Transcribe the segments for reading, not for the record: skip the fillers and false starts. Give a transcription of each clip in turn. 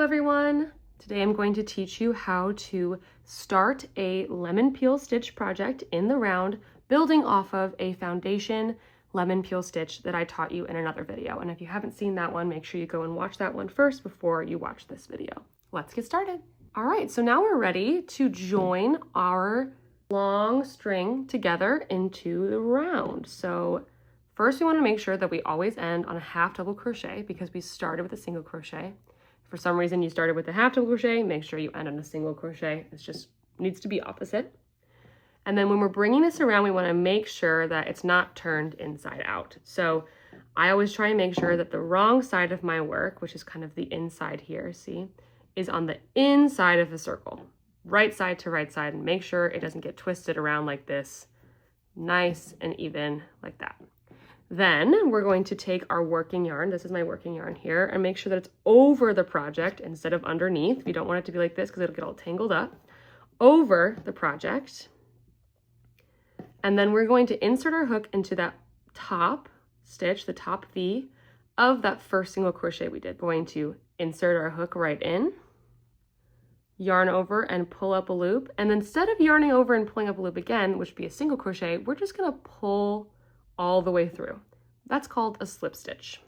everyone. Today I'm going to teach you how to start a lemon peel stitch project in the round, building off of a foundation lemon peel stitch that I taught you in another video. And if you haven't seen that one, make sure you go and watch that one first before you watch this video. Let's get started. All right, so now we're ready to join our long string together into the round. So first we want to make sure that we always end on a half double crochet because we started with a single crochet. If for some reason you started with a half double crochet, make sure you end on a single crochet. It just needs to be opposite. And then when we're bringing this around, we want to make sure that it's not turned inside out. So I always try and make sure that the wrong side of my work, which is kind of the inside here, see, is on the inside of the circle, right side to right side, and make sure it doesn't get twisted around like this, nice and even like that. Then we're going to take our working yarn, this is my working yarn here, and make sure that it's over the project instead of underneath. We don't want it to be like this because it'll get all tangled up. Over the project. And then we're going to insert our hook into that top stitch, the top V of that first single crochet we did. We're going to insert our hook right in, yarn over and pull up a loop. And instead of yarning over and pulling up a loop again, which would be a single crochet, we're just going to pull all the way through. That's called a slip stitch.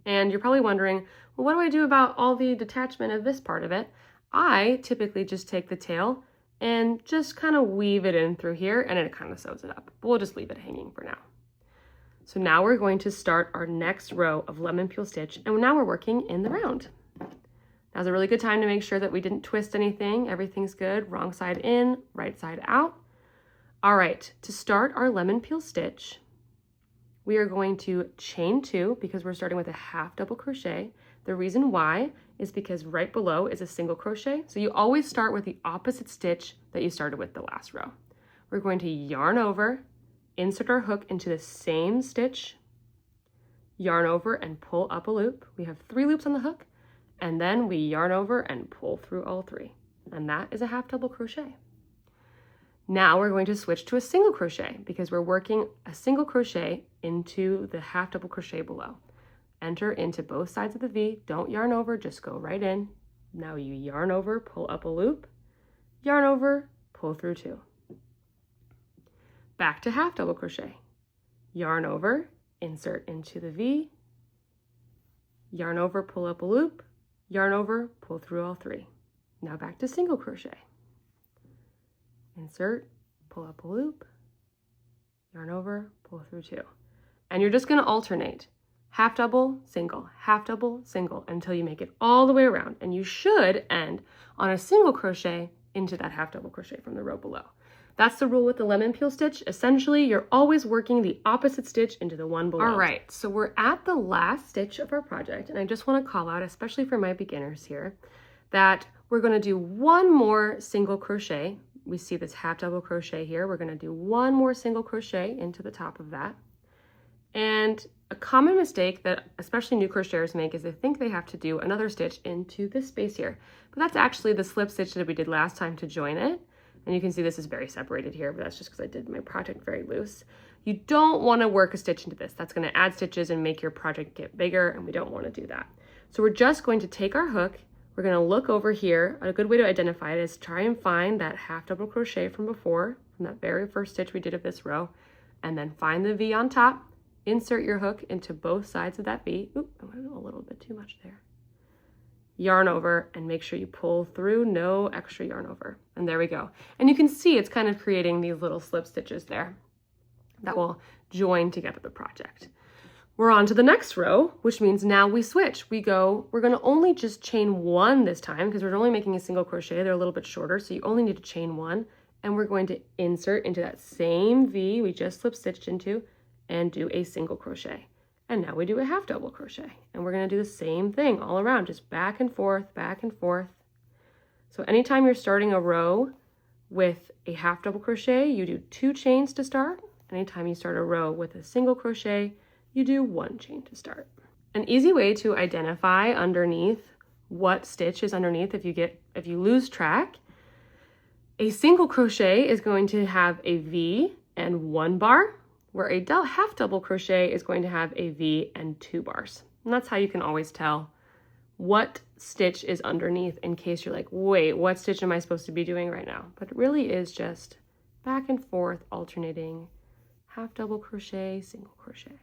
And you're probably wondering, well, what do I do about all the detachment of this part of it? I typically just take the tail and just kind of weave it in through here, and it kind of sews it up. But we'll just leave it hanging for now. So now we're going to start our next row of lemon peel stitch, and now we're working in the round. Now's a really good time to make sure that we didn't twist anything. Everything's good. Wrong side in, right side out. All right, to start our lemon peel stitch, we are going to chain 2 because we're starting with a half double crochet. The reason why is because right below is a single crochet. So you always start with the opposite stitch that you started with the last row. We're going to yarn over, insert our hook into the same stitch, yarn over and pull up a loop. We have 3 loops on the hook, and then we yarn over and pull through all 3. And that is a half double crochet. Now we're going to switch to a single crochet because we're working a single crochet into the half double crochet below. Enter into both sides of the V, don't yarn over, just go right in. Now you yarn over, pull up a loop, yarn over, pull through 2. Back to half double crochet. Yarn over, insert into the V, yarn over, pull up a loop, yarn over, pull through all 3. Now back to single crochet. Insert, pull up a loop, yarn over, pull through 2. And you're just going to alternate half double, single, half double, single until you make it all the way around. And you should end on a single crochet into that half double crochet from the row below. That's the rule with the lemon peel stitch. Essentially, you're always working the opposite stitch into the one below. All right, so we're at the last stitch of our project, and I just want to call out, especially for my beginners here, that we're going to do one more single crochet. We see this half double crochet here. We're going to do one more single crochet into the top of that. And a common mistake that especially new crocheters make is they think they have to do another stitch into this space here. But that's actually the slip stitch that we did last time to join it. And you can see this is very separated here, but that's just because I did my project very loose. You don't want to work a stitch into this. That's going to add stitches and make your project get bigger, and we don't want to do that. So we're just going to take our hook. We're going to look over here. A good way to identify it is try and find that half double crochet from before, from that very first stitch we did of this row, and then find the V on top. Insert your hook into both sides of that V. Oop, I went a little bit too much there. Yarn over and make sure you pull through, no extra yarn over. And there we go. And you can see it's kind of creating these little slip stitches there that will join together the project. We're on to the next row, which means now we switch. We're going to only just chain 1 this time because we're only making a single crochet. They're a little bit shorter, so you only need to chain 1. And we're going to insert into that same V we just slip stitched into and do a single crochet. And now we do a half double crochet. And we're going to do the same thing all around, just back and forth, back and forth. So anytime you're starting a row with a half double crochet, you do 2 chains to start. Anytime you start a row with a single crochet, you do 1 chain to start. An easy way to identify underneath what stitch is underneath if you lose track, a single crochet is going to have a V and 1 bar, where a half double crochet is going to have a V and 2 bars. And that's how you can always tell what stitch is underneath in case you're like, wait, what stitch am I supposed to be doing right now? But it really is just back and forth alternating half double crochet, single crochet.